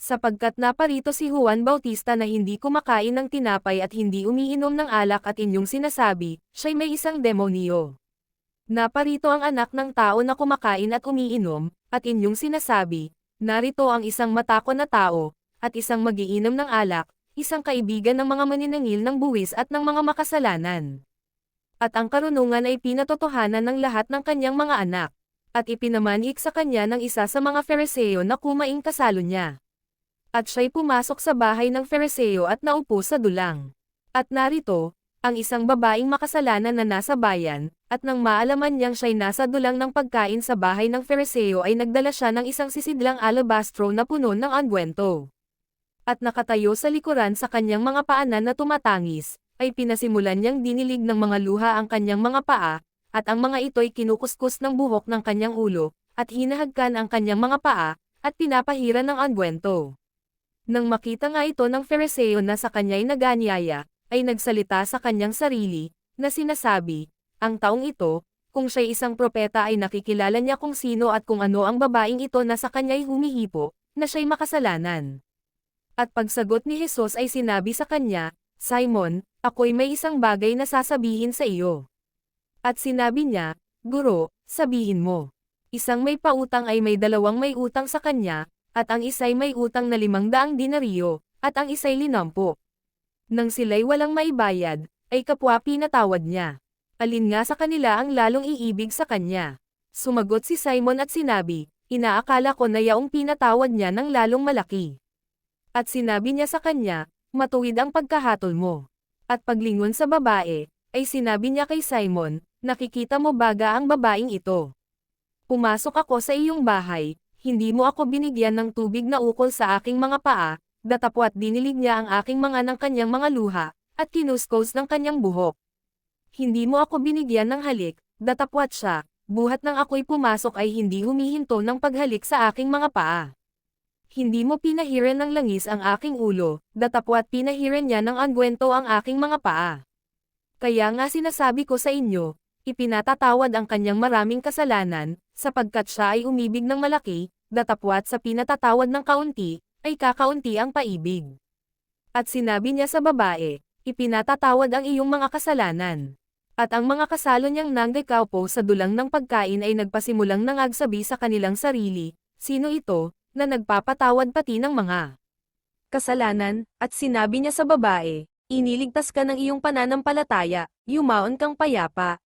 Sapagkat naparito si Juan Bautista na hindi kumakain ng tinapay at hindi umiinom ng alak at inyong sinasabi, siya'y may isang demonyo. Naparito ang anak ng tao na kumakain at umiinom, at inyong sinasabi, narito ang isang matako na tao, at isang magiinom ng alak, isang kaibigan ng mga maninangil ng buwis at ng mga makasalanan. At ang karunungan ay pinatotohanan ng lahat ng kanyang mga anak, at ipinamanik sa kanya ng isa sa mga Fariseo na kumaing kasalo niya. At siya'y pumasok sa bahay ng Fariseo at naupo sa dulang. At narito, ang isang babaeng makasalanan na nasa bayan, at nang maalaman niyang siya'y nasa dulang ng pagkain sa bahay ng Fariseo ay nagdala siya ng isang sisidlang alabastro na puno ng angwento. At nakatayo sa likuran sa kanyang mga paanan na tumatangis, ay pinasimulan niyang dinilig ng mga luha ang kanyang mga paa, at ang mga ito'y kinukuskus ng buhok ng kanyang ulo, at hinahagkan ang kanyang mga paa, at pinapahiran ng angwento. Nang makita nga ito ng Fariseo na sa kanya'y naganyaya, ay nagsalita sa kanyang sarili, na sinasabi, ang taong ito, kung siya'y isang propeta ay nakikilala niya kung sino at kung ano ang babaeng ito na sa kanya'y humihipo, na siya'y makasalanan. At pagsagot ni Jesus ay sinabi sa kanya, Simon, ako'y may isang bagay na sasabihin sa iyo. At sinabi niya, Guro, sabihin mo. Isang may pautang ay may dalawang may utang sa kanya, at ang isa'y may utang na 500 denaryo, at ang isa'y 50. Nang sila'y walang maibayad, ay kapwa pinatawad niya. Alin nga sa kanila ang lalong iibig sa kanya? Sumagot si Simon at sinabi, inaakala ko na yaong pinatawad niya ng lalong malaki. At sinabi niya sa kanya, matuwid ang pagkahatol mo. At paglingon sa babae, ay sinabi niya kay Simon, nakikita mo baga ang babaeng ito? Pumasok ako sa iyong bahay, hindi mo ako binigyan ng tubig na ukol sa aking mga paa, datapwat dinilig niya ang aking mga ng kanyang mga luha, at kinuskos ng kanyang buhok. Hindi mo ako binigyan ng halik, datapwat siya, buhat nang ako'y pumasok ay hindi humihinto ng paghalik sa aking mga paa. Hindi mo pinahiran ng langis ang aking ulo, datapwat pinahiran niya ng angwento ang aking mga paa. Kaya nga sinasabi ko sa inyo, ipinatatawad ang kanyang maraming kasalanan, sapagkat siya ay umibig ng malaki, datapwat sa pinatatawad ng kaunti, ay kakaunti ang paibig. At sinabi niya sa babae, ipinatatawad ang iyong mga kasalanan. At ang mga kasalo niyang nanggaykapo sa dulang ng pagkain ay nagpasimulang nangagsabi sa kanilang sarili, sino ito, na nagpapatawad pati ng mga kasalanan, at sinabi niya sa babae, iniligtas ka ng iyong pananampalataya, yumaon kang payapa,